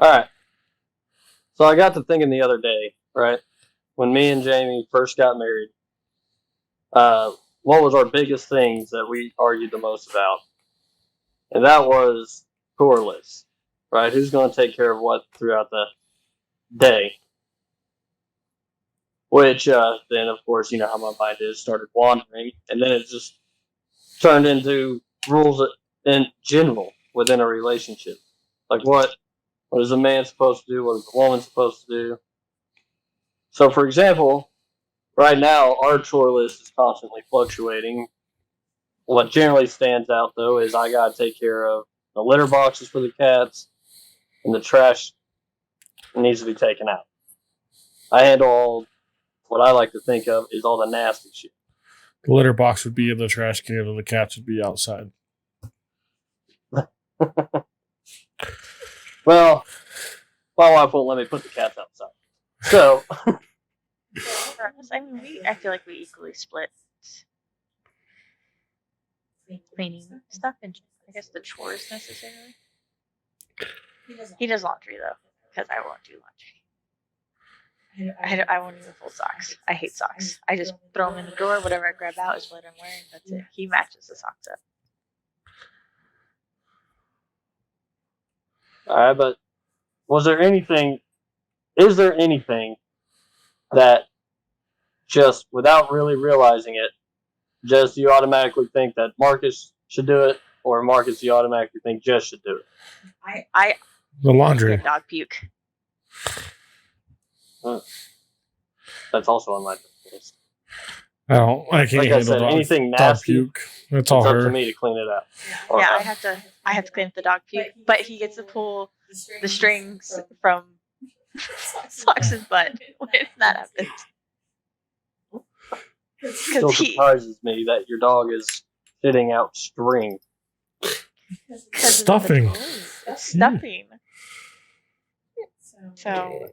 All right. So I got to thinking the other day, right, when me and Jamie first got married, uh, what was our biggest things that we argued the most about? And that was chore lists, right? Who's going to take care of what throughout the day? Which then, of course, you know how my mind is, started wandering, and then it just turned into rules in general within a relationship. Like what is a man supposed to do? What is a woman supposed to do? So, for example, right now our chore list is constantly fluctuating. What generally stands out though is I gotta take care of the litter boxes for the cats and the trash needs to be taken out. I handle all what I like to think of is all the nasty shit. The litter box would be in the trash can, and the cats would be outside. Well, my wife won't let me put the cats outside. So I mean, I feel like we equally split cleaning stuff and I guess the chores necessarily. He does laundry though, because I won't do laundry. I won't even fold socks. I hate socks. I just throw them in the drawer. Whatever I grab out is what I'm wearing. That's it. He matches the socks up. all right, but was there anything? Is there anything that just without really realizing it, just you automatically think that Marcus should do it, or Marcus you automatically think Jess should do it? I The laundry. dog puke. That's also on my list. I don't. I can't Like I handle said, dog, anything dog nasty, puke. That's it's all up to her. me to clean it out. Yeah, I have to clean up the dog puke, but he gets to pull the strings from Socks' butt when that happens. Still surprises me that your dog is shitting out string. Stuffing. It's stuffing. So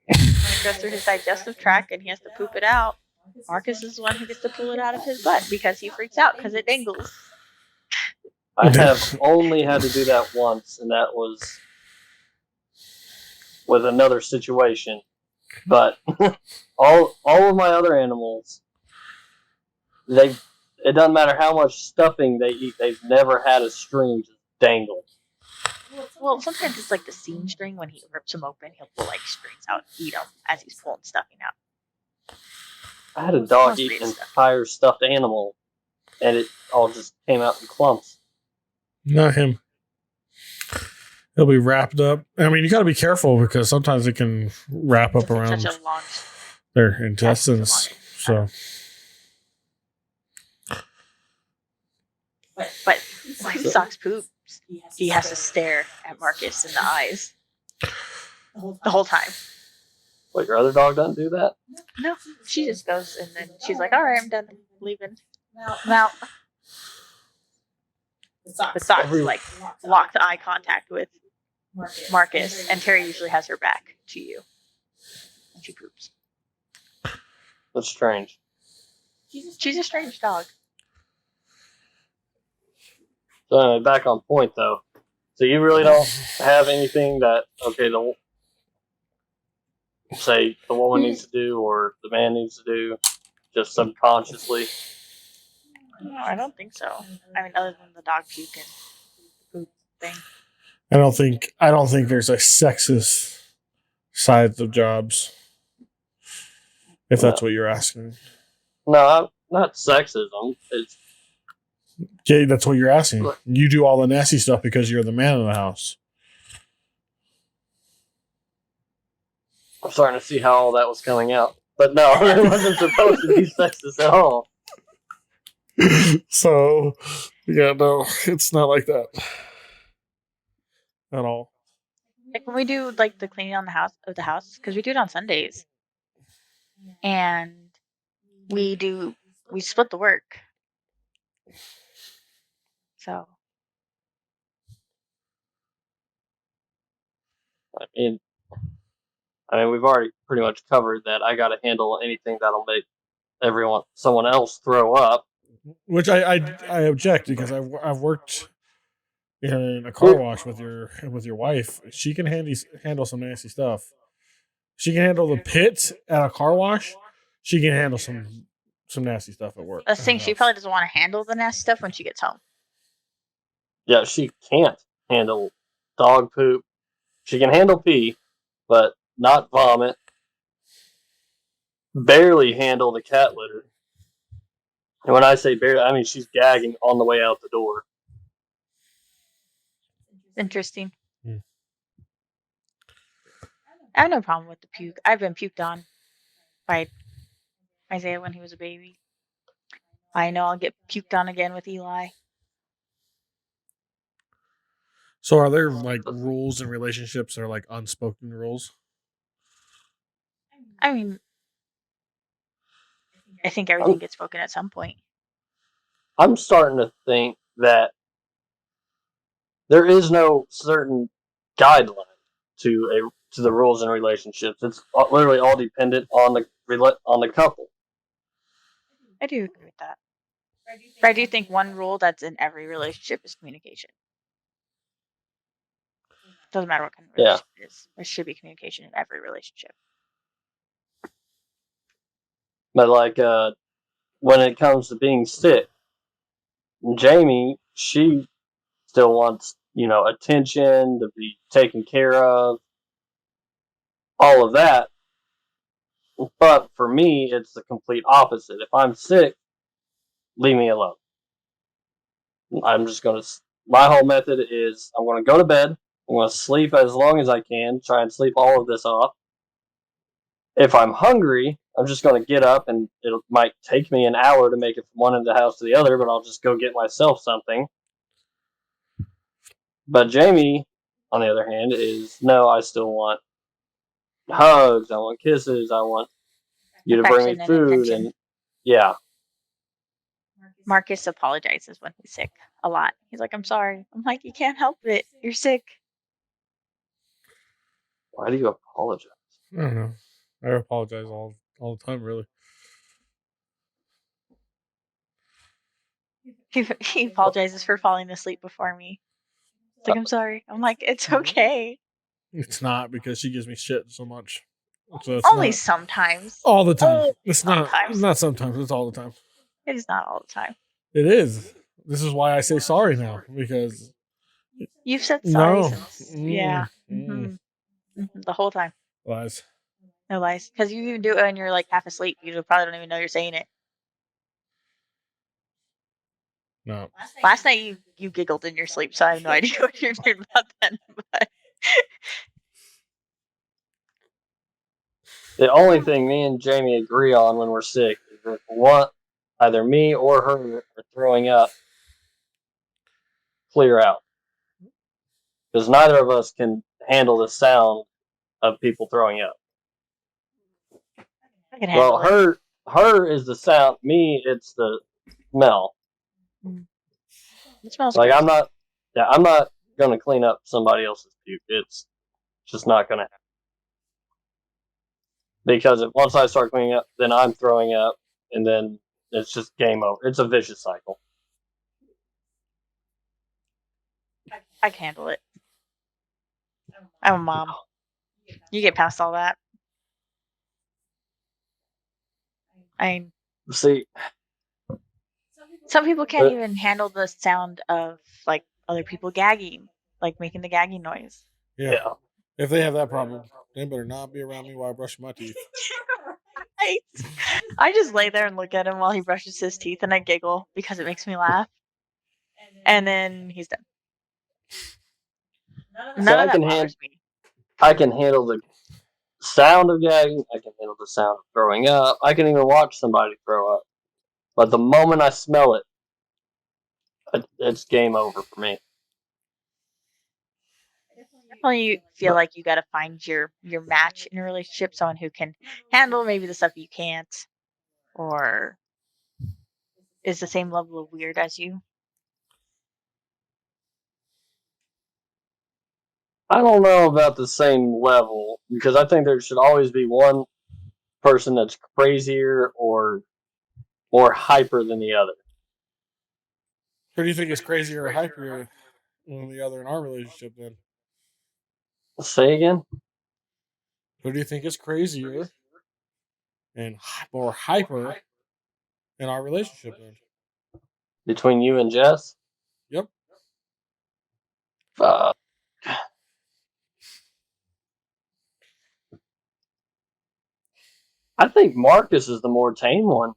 when it goes through his digestive tract and he has to poop it out, Marcus is the one who gets to pull it out of his butt because he freaks out because it dangles. I have only had to do that once, and that was with another situation. But all of my other animals, it doesn't matter how much stuffing they eat, they've never had a string just dangle. Well, sometimes it's like the seam string. When he rips them open, he'll pull like strings out and eat them as he's pulling stuffing out. I had a dog eat an entire stuffed animal, and it all just came out in clumps. Not him. He'll be wrapped up. I mean, you got to be careful because sometimes it can wrap up around their intestines. So, but when Socks poops, he has to stare at Marcus in the eyes the whole time. What, your other dog doesn't do that? No, she just goes and then she's like, "All right, I'm done leaving." Now, the Socks like lock the eye contact with Marcus, and Terry usually has her back to you when she poops. That's strange. She's a strange dog. So anyway, back on point though. So you really don't have anything that say the woman needs to do or the man needs to do, just subconsciously. No, I don't think so. I mean, other than the dog puke and poop thing. I don't think there's a sexist side of jobs. If that's what you're asking. No, not sexism. It's okay, that's what you're asking. You do all the nasty stuff because you're the man in the house. I'm starting to see how all that was coming out. But no, it wasn't supposed to be sexist at all. So, yeah, no, it's not like that at all. Like when we do like the cleaning on the house, because we do it on Sundays, and we split the work. So, I mean, we've already pretty much covered that. I got to handle anything that'll make someone else throw up. Which I object because I've worked in a car wash with your wife, she can handle some nasty stuff. She can handle the pits at a car wash. She can handle some nasty stuff at work. The thing, she probably doesn't want to handle the nasty stuff when she gets home. Yeah, she can't handle dog poop. She can handle pee, but not vomit. Barely handle the cat litter. And when I say barely, I mean she's gagging on the way out the door. Interesting. Hmm. I have no problem with the puke. I've been puked on by Isaiah when he was a baby. I know I'll get puked on again with Eli. So are there like rules in relationships that are like unspoken rules? I mean, I think everything gets spoken at some point. I'm starting to think that there is no certain guideline to the rules in relationships. It's literally all dependent on the couple. I do agree with that. But I do think one rule that's in every relationship is communication. Doesn't matter what kind of relationship it is. There should be communication in every relationship. But like when it comes to being sick, Jamie, she still wants, attention, to be taken care of, all of that. But for me, it's the complete opposite. If I'm sick, leave me alone. I'm just going to, my whole method is I'm going to go to bed. I'm going to sleep as long as I can, try and sleep all of this off. If I'm hungry, I'm just going to get up, and it might take me an hour to make it from one end of the house to the other, but I'll just go get myself something. But Jamie, on the other hand, is no, I still want hugs, I want kisses, I want you to bring me food, and yeah. Marcus apologizes when he's sick a lot. He's like, I'm sorry. I'm like, you can't help it. You're sick. Why do you apologize? I don't know. I apologize all the time, really. He apologizes for falling asleep before me. It's like, I'm sorry. I'm like, it's okay. It's not, because she gives me shit so much. So Only sometimes. All the time. Only It's sometimes. not sometimes. It's all the time. It is not all the time. It is. This is why I say sorry now, because you've said sorry no. since yeah. Mm-hmm. The whole time. Lies. No lies. Because you even do it when you're like half asleep. You probably don't even know you're saying it. No. Last night you giggled in your sleep, so I have no idea what you're doing about then. But the only thing me and Jamie agree on when we're sick is if either me or her are throwing up, clear out. Because neither of us can handle the sound of people throwing up. I can handle it. Her is the sound. Me, it's the smell. It smells like good. I'm not gonna clean up somebody else's puke. It's just not gonna happen. Because once I start cleaning up, then I'm throwing up, and then it's just game over. It's a vicious cycle. I can handle it. I'm a mom. You get past all that. See, some people can't even handle the sound of like other people gagging, like making the gagging noise. Yeah. If they have that problem, they better not be around me while I brush my teeth. Right. I just lay there and look at him while he brushes his teeth, and I giggle because it makes me laugh. And then he's done. None of that bothers me. I can handle the sound of gagging. I can handle the sound of throwing up. I can even watch somebody throw up. But the moment I smell it, it's game over for me. Definitely you feel like you got to find your match in a relationship, someone who can handle maybe the stuff you can't, or is the same level of weird as you. I don't know about the same level, because I think there should always be one person that's crazier or more hyper than the other. Who do you think is crazier or hyper One or the other in our relationship. Then Say again. who do you think is crazier and more hyper in our relationship? Then Between you and Jess? yep. Uh, I think Marcus is the more tame one.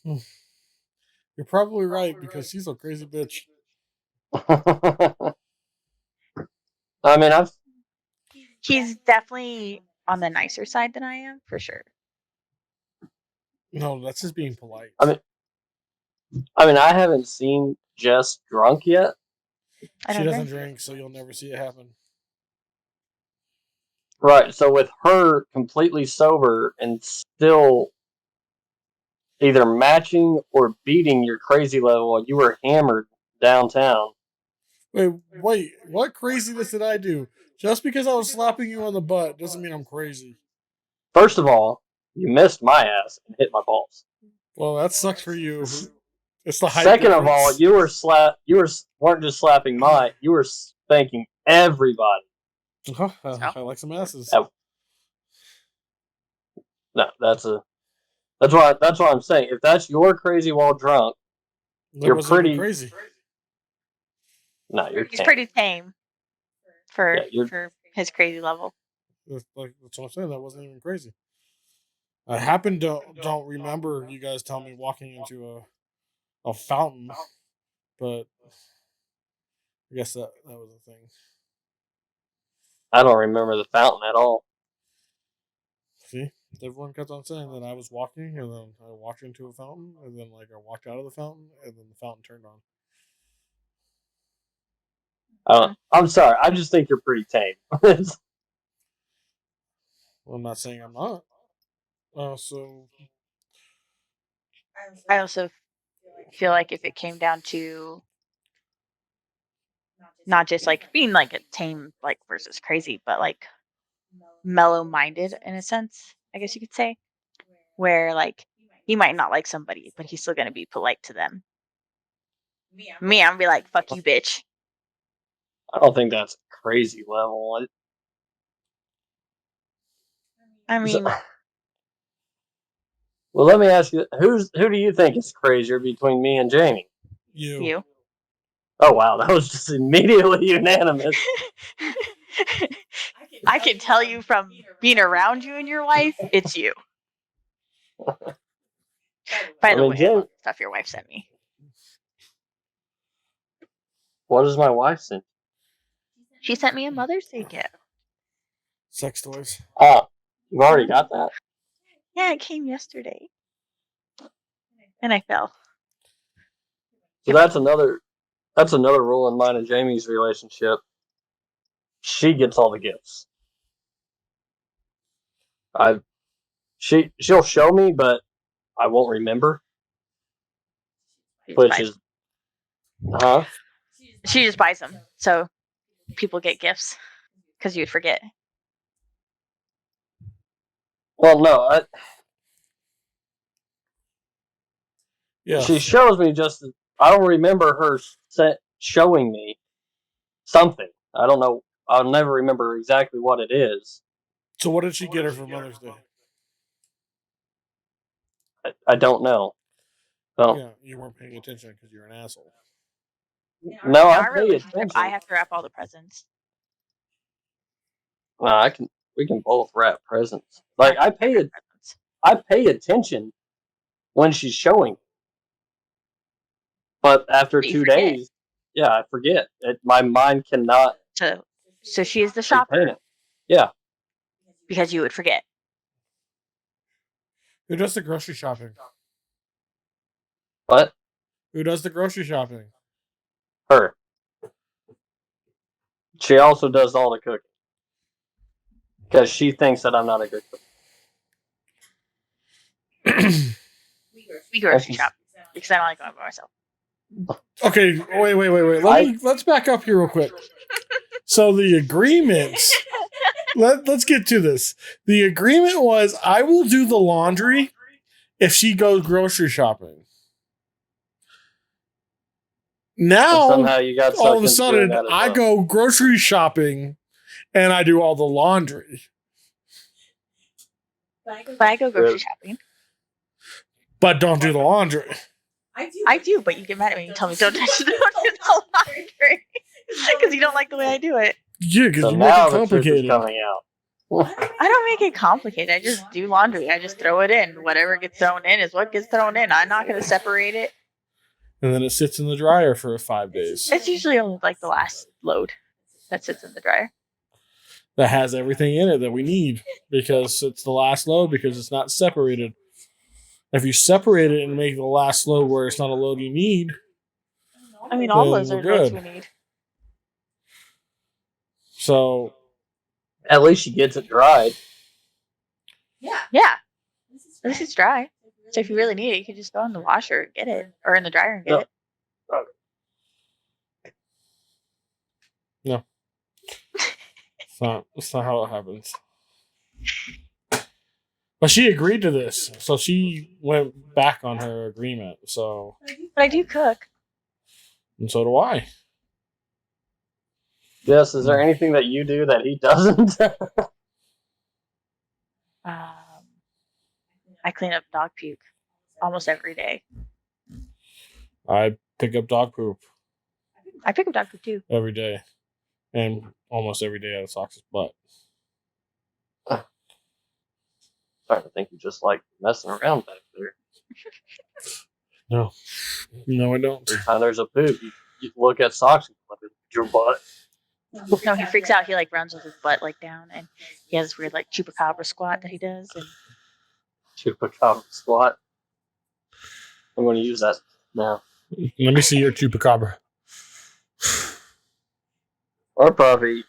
You're probably right because she's a crazy bitch. I mean, He's definitely on the nicer side than I am, for sure. No, that's just being polite. I mean, I haven't seen Jess drunk yet. She doesn't drink, so you'll never see it happen. Right. So with her completely sober and still either matching or beating your crazy level while you were hammered downtown. Wait, what craziness did I do? Just because I was slapping you on the butt doesn't mean I'm crazy. First of all, you missed my ass and hit my balls. Well, that sucks for you. It's the height Second of difference. all, you weren't just slapping you were spanking everybody. I like some asses. No, that's what I'm saying. If that's your crazy while drunk, you're pretty crazy. No, He's pretty tame for his crazy level. That's what I'm saying. That wasn't even crazy. I happen to don't remember you guys telling me walking into a fountain, but I guess that was a thing. I don't remember the fountain at all. See, everyone kept on saying that I was walking, and then I walked into a fountain, and then I walked out of the fountain, and then the fountain turned on. I'm sorry. I just think you're pretty tame. Well, I'm not saying I'm not. So I also feel like if it came down to not just being a tame versus crazy, but mellow-minded in a sense, I guess you could say, where he might not like somebody, but he's still gonna be polite to them. Me, I'm gonna be like, "Fuck you, bitch." I don't think that's crazy level. I mean, well, let me ask you: who do you think is crazier between me and Jamie? You. Oh wow, that was just immediately unanimous. I can tell you from being around you and your wife, it's you. By the way, I love the stuff your wife sent me. What does my wife send? She sent me a Mother's Day gift. Sex toys. Oh, you've already got that? Yeah, it came yesterday. And I fell. So that's another rule in mine and Jamie's relationship. She gets all the gifts. She'll show me, but I won't remember. Which is She just buys them, so people get gifts because you'd forget. Well, no, yeah. She shows me I don't remember her showing me something. I don't know. I'll never remember exactly what it is. So what did she get her for Mother's Day? I don't know. Well, yeah, you weren't paying attention because you're an asshole. No, I pay attention. I have to wrap all the presents. We can both wrap presents. I pay attention when she's showing. But after 2 days, yeah, I forget. My mind cannot. So she is the shopper. Yeah. Because you would forget. Who does the grocery shopping? What? Who does the grocery shopping? Her. She also does all the cooking. Because she thinks that I'm not a good cook. We grocery shop. Because I don't like going by myself. Okay, wait. Let's back up here real quick. So the agreements. Let's get to this. The agreement was I will do the laundry if she goes grocery shopping. And Now, somehow you got all of a sucked into doing sudden, that as I well. go grocery shopping and I do all the laundry. But I go grocery Really? shopping. But don't do the laundry. I do, but you get mad at me and tell me don't touch the laundry because you don't like the way I do it. Yeah, because So you make now it the truth is complicated. coming out. I don't make it complicated. I just do laundry. I just throw it in. Whatever gets thrown in is what gets thrown in. I'm not going to separate it. And then it sits in the dryer for 5 days. It's usually only like the last load that sits in the dryer. That has everything in it that we need because it's the last load because it's not separated. If you separate it and make the last load where it's not a load you need, I mean, all Then those we're are loads we good. need. so At least she gets it dried. Yeah. At least it's dry. So if you really need it, you can just go in the washer and get it, or in the dryer and get No. it. it's not how it happens. But she agreed to this, so she went back on her agreement. So, But I do cook. and so do I. Yes, is there anything that you do that he doesn't? I clean up dog puke almost every day. I pick up dog poop I pick up dog poop too. every day, and almost every day out of Sox's butt. Starting to think you just like messing around back there. No, I don't. Every time there's a poop, you look at socks and look at your butt. No, he freaks out. He like runs with his butt like down, and he has this weird like chupacabra squat that he does. And Chupacabra squat. I'm going to use that now. Let me see your chupacabra. Our puppy,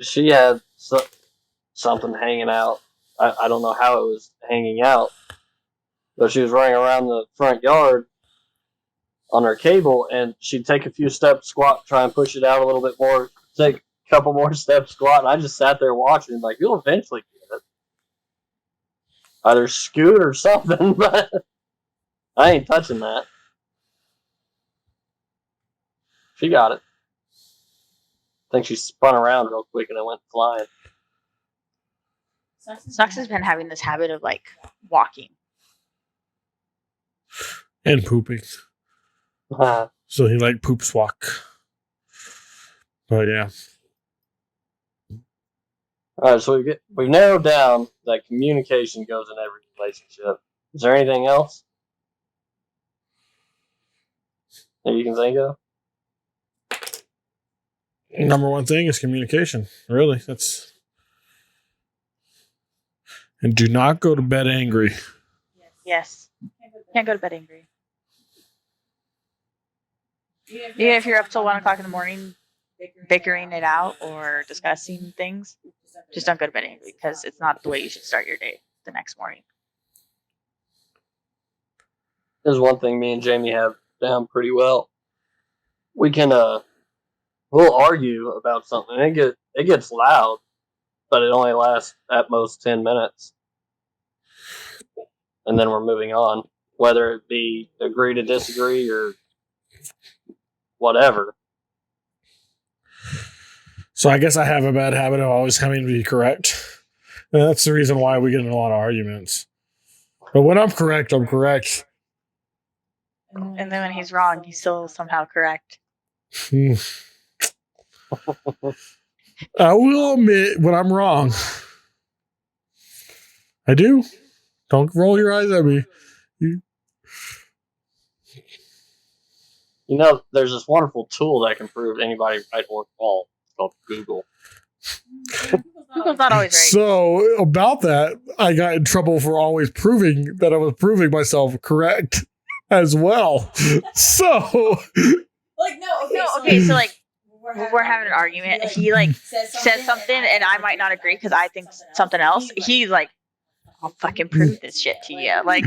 she had something hanging out. I don't know how it was hanging out, but she was running around the front yard on her cable, and she'd take a few steps, squat, try and push it out a little bit more, take a couple more steps, squat, and I just sat there watching, like, you'll eventually get it. Either scoot or something, but I ain't touching that. She got it. I think she spun around real quick and it went flying. Snox has been having this habit of like walking. And pooping. All So he like poops walk. But yeah. right, so we've narrowed down that communication goes in every relationship. Is there anything else that you can think of? Number one thing is communication. Really. That's. And do not go to bed angry. Yes. Can't go to bed angry. Even if you're up till 1 o'clock in the morning bickering it out or discussing things, just don't go to bed angry because it's not the way you should start your day the next morning. There's one thing me and Jamie have down pretty well. We can we'll argue about something. It gets loud, but it only lasts at most 10 minutes. And then we're moving on, whether it be agree to disagree or whatever. So I guess I have a bad habit of always having to be correct. And that's the reason why we get in a lot of arguments. But when I'm correct, I'm correct. And then when he's wrong, he's still somehow correct. I will admit when I'm wrong. I do. Don't roll your eyes at me. You know, there's this wonderful tool that can prove anybody right or wrong. It's called Google. Google's not always right. So about that, I got in trouble for always proving that I was proving myself correct as well. So Okay, so like we're having an argument. He like says something and I might not agree because I think something else. He's like, I'll fucking prove this shit to you. Like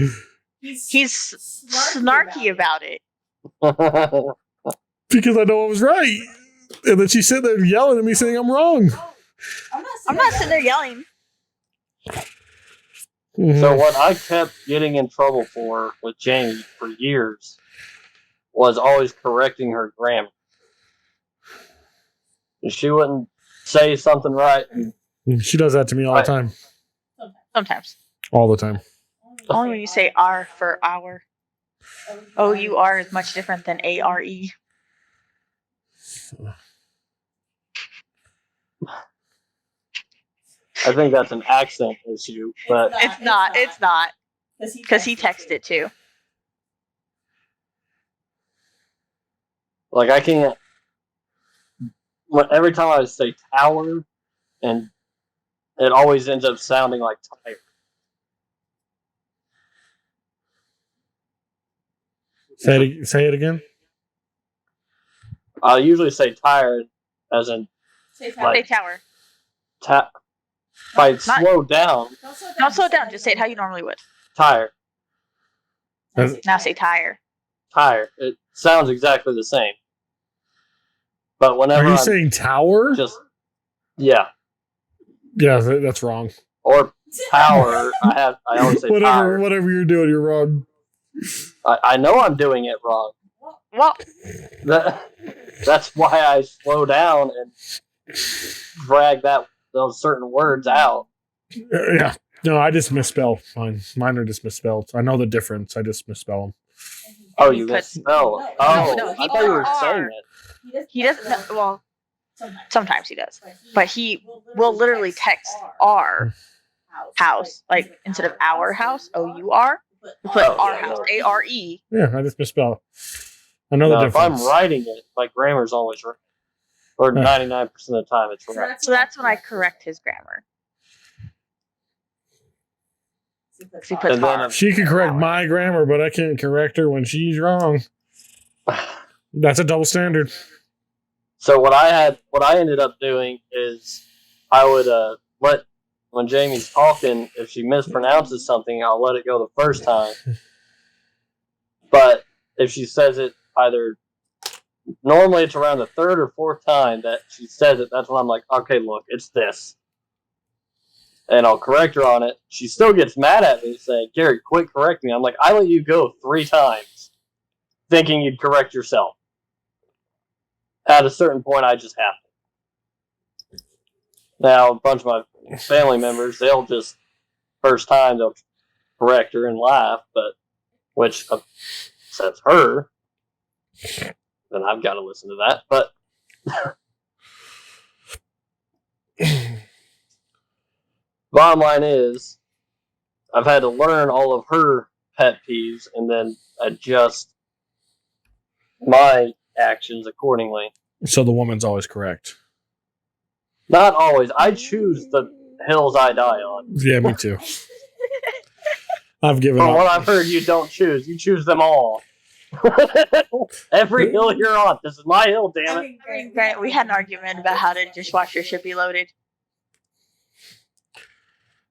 he's snarky about it. because I know I was right. And then she's sitting there yelling at me saying I'm wrong. I'm not sitting there yelling. So what I kept getting in trouble for with Jamie for years was always correcting her grammar. And she wouldn't say something right. And She does that to me all the time. Sometimes. All the time. Only when you say R for hour. OUR is much different than ARE. I think that's an accent issue, but It's not. It's not. Because he texted too. like I can't. Every time I say tower, and it always ends up sounding like tire. Say it again. I usually say tire, as in Say like tower. if I Not- slow down, Don't slow down. Just say it how you normally would. tire, Now say tire. tire. It sounds exactly the same. But whenever Are you I'm saying tower? just yeah, Yeah, that's wrong. or power, I always say tire. Whatever you're doing, you're wrong. I know I'm doing it wrong. Well, That's why I slow down and drag those certain words out. Yeah. No, I just misspell mine. Mine are just misspelled. I know the difference. I just misspell them. Oh, you Because- misspell. No, Oh, he I thought you were put saying R. it. he doesn't know. Well, sometimes he does. But he will literally text R house. Like instead of our house, OUR, we put Oh, our yeah, house, yeah. ARE. Yeah, I just misspell. I know the Now, if I'm difference. writing it, my grammar's always right. Or 99% of the time, it's right. So that's when I correct his grammar. He puts And then R. if- She can correct my grammar, but I can't correct her when she's wrong. That's a double standard. So what I ended up doing is I would let when Jamie's talking, if she mispronounces something, I'll let it go the first time. But if she says it normally it's around the third or fourth time that she says it, that's when I'm like, okay, look, it's this. And I'll correct her on it. She still gets mad at me saying, Gary, quit correcting me. I'm like, I let you go 3 times thinking you'd correct yourself. At a certain point, I just have to. Now, a bunch of my family members, they'll just, first time, they'll correct her and laugh, but which upsets her. Then I've got to listen to that. But bottom line is, I've had to learn all of her pet peeves and then adjust my actions accordingly. So the woman's always correct. Not always. I choose the hills I die on. Yeah, me too. I've given From what up. I've heard, you don't choose. You choose them all. Every hill you're on. This is my hill, damn it. Grant, we had an argument about how the dishwasher should be loaded.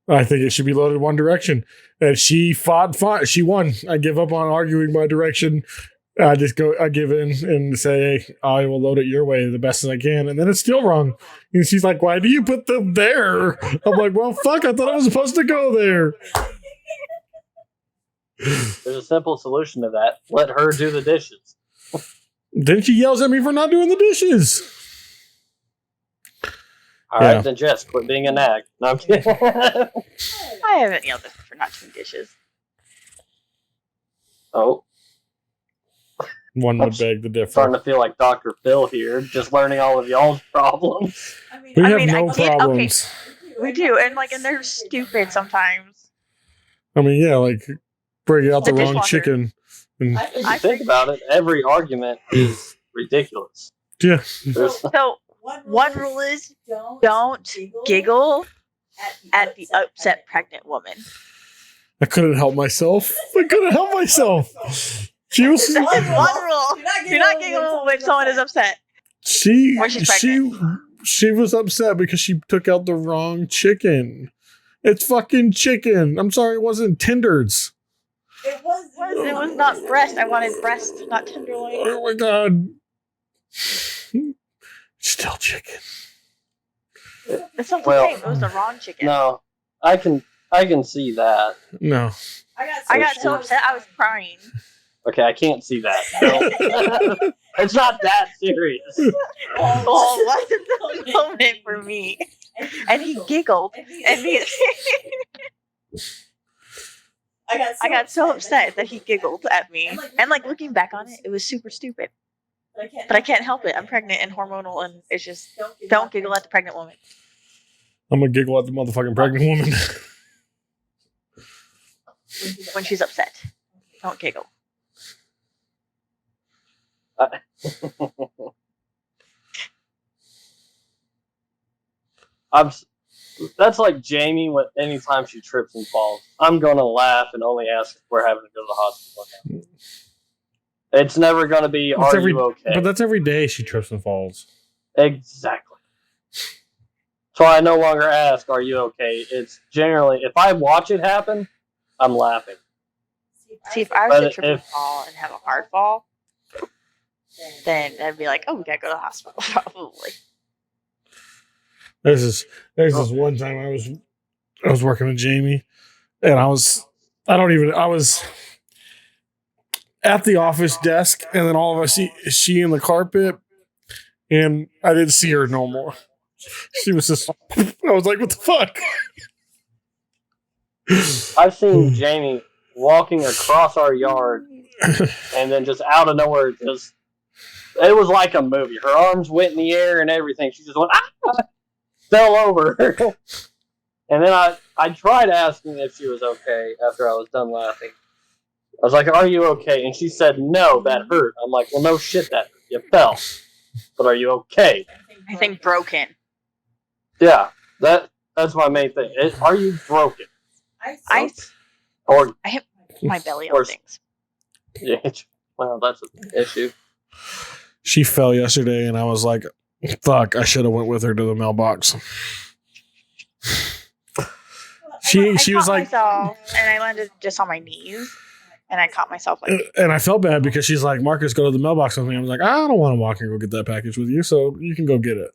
I think it should be loaded one direction. And she fought. She won. I give up on arguing my direction. I give in and say, hey, I will load it your way the best as I can. And then it's still wrong. And she's like, why do you put them there? I'm like, well, fuck, I thought I was supposed to go there. There's a simple solution to that. Let her do the dishes. Then she yells at me for not doing the dishes. All right, Yeah. then Jess, quit being a nag. No, I'm kidding. I haven't yelled at him for not doing dishes. Oh, One would beg the starting difference. to feel like Dr. Phil here, just learning all of y'all's problems. We I have mean, I no get- okay. problems. We do, and they're stupid sometimes. I mean, yeah, like bring out the The wrong dishwasher. chicken. And, If you I think about it, every argument is ridiculous. yeah. There's, So one rule is don't giggle at the upset pregnant woman. I couldn't help myself. I couldn't help myself. She was That's one rule. Do not giggle when someone is upset. When she's she was upset because she took out the wrong chicken. It's fucking chicken. I'm sorry, it wasn't tenders. It was not breast. I wanted breast, not tenderloin. Oh my god. Still chicken. It's not the Well, same. It was the wrong chicken. no, I can see that. No. I got so upset I was crying. Okay, I can't see that. No. It's not that serious. Well, it wasn't the moment for me. And he giggled. And I got so upset that he giggled at me. And like looking back on it, it was super stupid. But I can't help it. I'm pregnant and hormonal, and it's just don't giggle at the pregnant woman. I'm gonna giggle at the motherfucking pregnant woman. When she's upset, don't giggle. That's like Jamie. When anytime she trips and falls, I'm gonna laugh and only ask if we're having to go to the hospital. It's never gonna be, "Are you okay?" But that's every day she trips and falls. Exactly. So I no longer ask, "Are you okay?" It's generally, if I watch it happen, I'm laughing. See, if I was to trip and fall and have a hard fall, then I'd be like, "Oh, we gotta go to the hospital," probably. There's this one time I was working with Jamie, and I was at the office desk, and then all of us see she in the carpet, and I didn't see her no more. She was just, I was like, what the fuck? I've seen Jamie walking across our yard, and then just out of nowhere, it was like a movie. Her arms went in the air and everything. She just went, ah! Fell over. And then I tried asking if she was okay after I was done laughing. I was like, "Are you okay?" And she said, "No, that hurt." I'm like, "Well, no shit, that hurt. You fell. But are you okay?" I think broken. Yeah, that's my main thing. Are you broken? I hit my belly on things. Yeah, well, that's an issue. She fell yesterday, and I was like, fuck, I should have went with her to the mailbox. She was like, myself, and I landed just on my knees, and I caught myself like. And I felt bad because she's like, "Marcus, go to the mailbox with me." I was like, "I don't want to walk and go get that package with you, so you can go get it."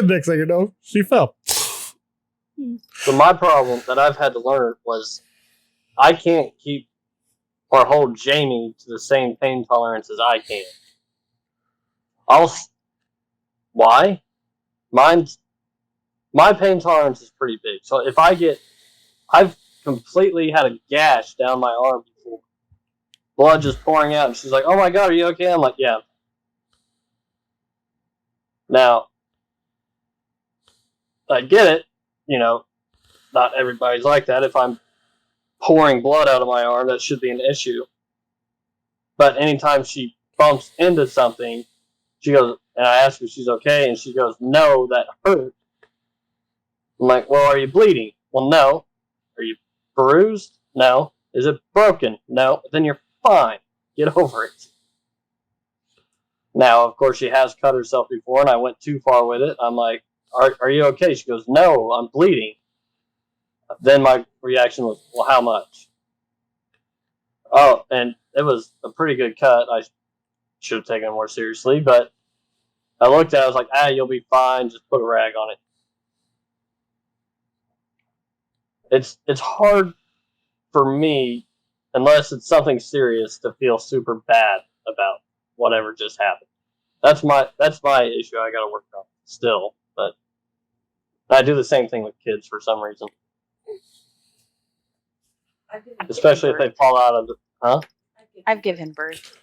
Next thing you know, she fell. So my problem that I've had to learn was I can't keep or hold Jamie to the same pain tolerance as I can. Why? My pain tolerance is pretty big. So if I've completely had a gash down my arm before. Blood just pouring out, and she's like, "Oh my God, are you okay?" I'm like, "Yeah." Now, I get it. Not everybody's like that. If I'm pouring blood out of my arm, that should be an issue. But anytime she bumps into something, she goes, and I ask her if she's okay, and she goes, "No, that hurt." I'm like, "Well, are you bleeding?" "Well, no." "Are you bruised?" "No." "Is it broken?" "No." "Then you're fine. Get over it." Now, of course, she has cut herself before, and I went too far with it. I'm like, are you okay?" She goes, "No, I'm bleeding." Then my reaction was, "Well, how much?" Oh, and it was a pretty good cut. I should have taken it more seriously, but I looked at it, I was like, "You'll be fine. Just put a rag on it." It's hard for me, unless it's something serious, to feel super bad about whatever just happened. That's my issue I got to work on still, but I do the same thing with kids for some reason. Especially if they fall out of the... Huh? I've given birth.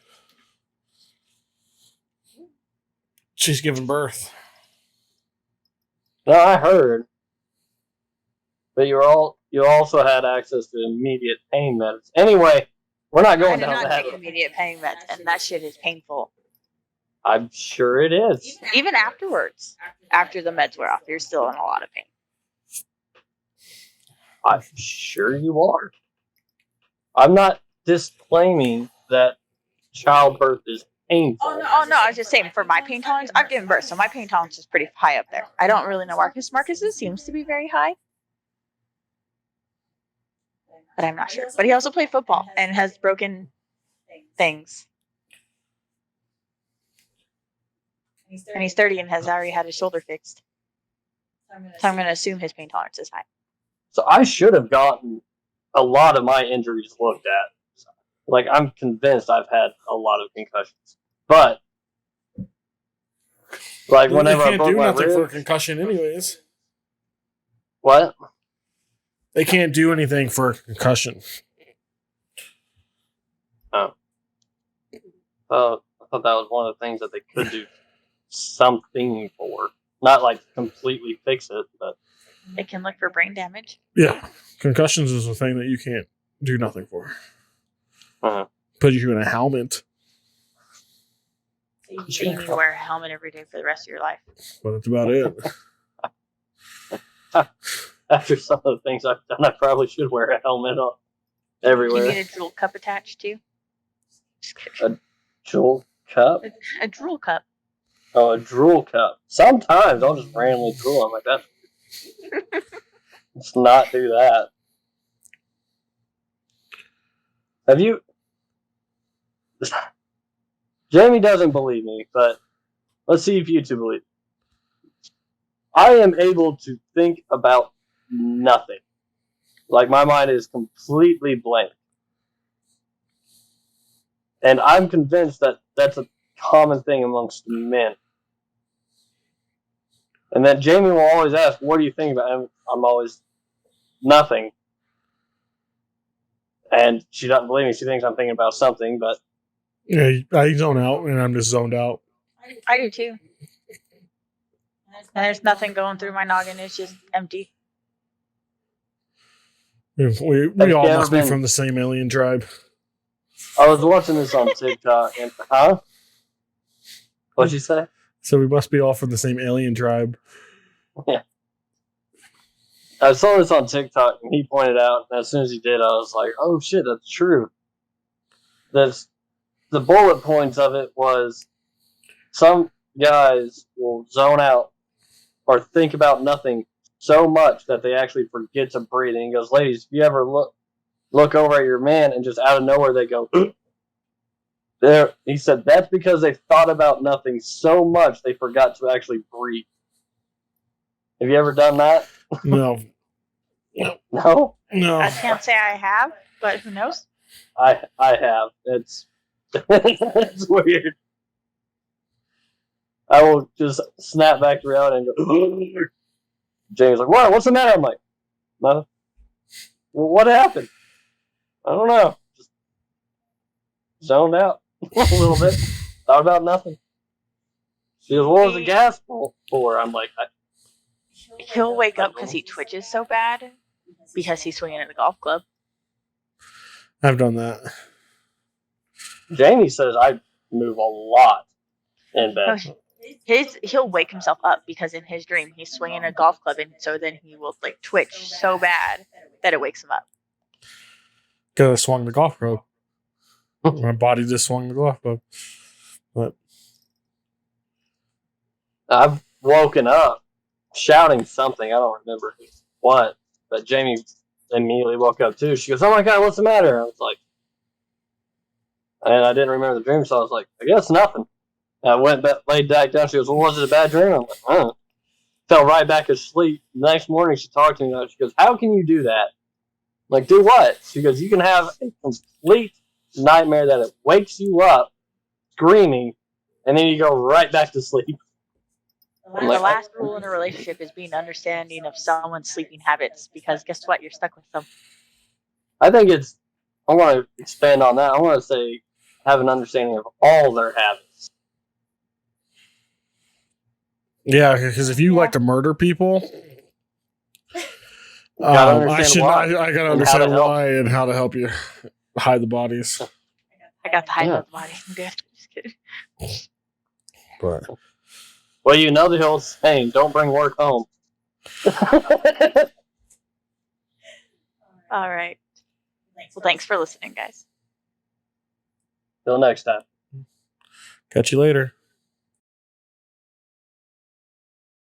She's giving birth. No, I heard. But you also had access to immediate pain meds. Anyway, we're not going down that. I did not take immediate pain meds, and that shit is painful. I'm sure it is. Even afterwards, after the meds wear off, you're still in a lot of pain. I'm sure you are. I'm not disclaiming that childbirth is painful. Oh no! I was just saying, for my pain tolerance, I've given birth, so my pain tolerance is pretty high up there. I don't really know Marcus's seems to be very high, but I'm not sure. But he also played football and has broken things. And he's 30 and has already had his shoulder fixed. So I'm going to assume his pain tolerance is high. So I should have gotten a lot of my injuries looked at. Like, I'm convinced I've had a lot of concussions. But, like, They whenever I can't broke do my nothing for a ribs... concussion, anyways. What? They can't do anything for a concussion. Oh. I thought that was one of the things that they could do something for. Not, like, completely fix it, but... They can look for brain damage. Yeah, concussions is a thing that you can't do nothing for. Uh-huh. Put you in a helmet, So you need to wear a helmet every day for the rest of your life. but that's about it. After some of the things I've done, I probably should wear a helmet on You everywhere. need a drool cup attached too. Just kidding. Jewel cup? A drool cup. Oh, a drool cup. Sometimes I'll just randomly drool. I'm like, that. Let's not do that. Have you... Jamie doesn't believe me, but let's see if you two believe me. I am able to think about nothing. Like, my mind is completely blank. And I'm convinced that that's a common thing amongst men. And then Jamie will always ask, what do you think about him? I'm always, nothing. And she doesn't believe me. She thinks I'm thinking about something, but... Yeah, I zone out, and I'm just zoned out. I do too. And there's nothing going through my noggin. It's just empty. We all must be from the same alien tribe. I was watching this on TikTok, and... Huh? What'd you say? So we must be all from the same alien tribe. Yeah. I saw this on TikTok, and he pointed out, and as soon as he did, I was like, oh shit, that's true. The bullet points of it was, some guys will zone out or think about nothing so much that they actually forget to breathe. And he goes, ladies, if you ever look over at your man and just out of nowhere they go, there. He said that's because they thought about nothing so much they forgot to actually breathe. Have you ever done that? No. No? No. I can't say I have, but who knows? I have. It's it's weird. I will just snap back to reality and go, James like, what? What's the matter? I'm like, nothing. Well, what happened? I don't know. Just zoned out a little bit. Thought about nothing. She goes, what was the gas for? I'm like, He'll wake up because he twitches so bad because he's swinging at the golf club. I've done that. Jamie says I move a lot in bed. He'll wake himself up because in his dream he's swinging a golf club, and so then he will like twitch so bad that it wakes him up. Because I swung the golf club. My body just swung the golf club. But I've woken up shouting something. I don't remember what, but Jamie immediately woke up too. She goes, oh my God, what's the matter? I was like, and I didn't remember the dream, so I was like, I guess nothing. And I went back, laid back down. She goes, well, was it a bad dream? I'm like, huh. Fell right back asleep. The next morning, she talked to me. She goes, how can you do that? I'm like, do what? She goes, you can have a complete nightmare that it wakes you up screaming, and then you go right back to sleep. The last rule in a relationship is being understanding of someone's sleeping habits, because guess what? You're stuck with them. I think I want to expand on that. I want to say have an understanding of all their habits. yeah, because if you like to murder people, I gotta understand why and how to help you hide the bodies. I got the hide of the body. I'm good. Just kidding. But well, you know the old saying, don't bring work home. All right. Well, thanks for listening, guys. Till next time. catch you later.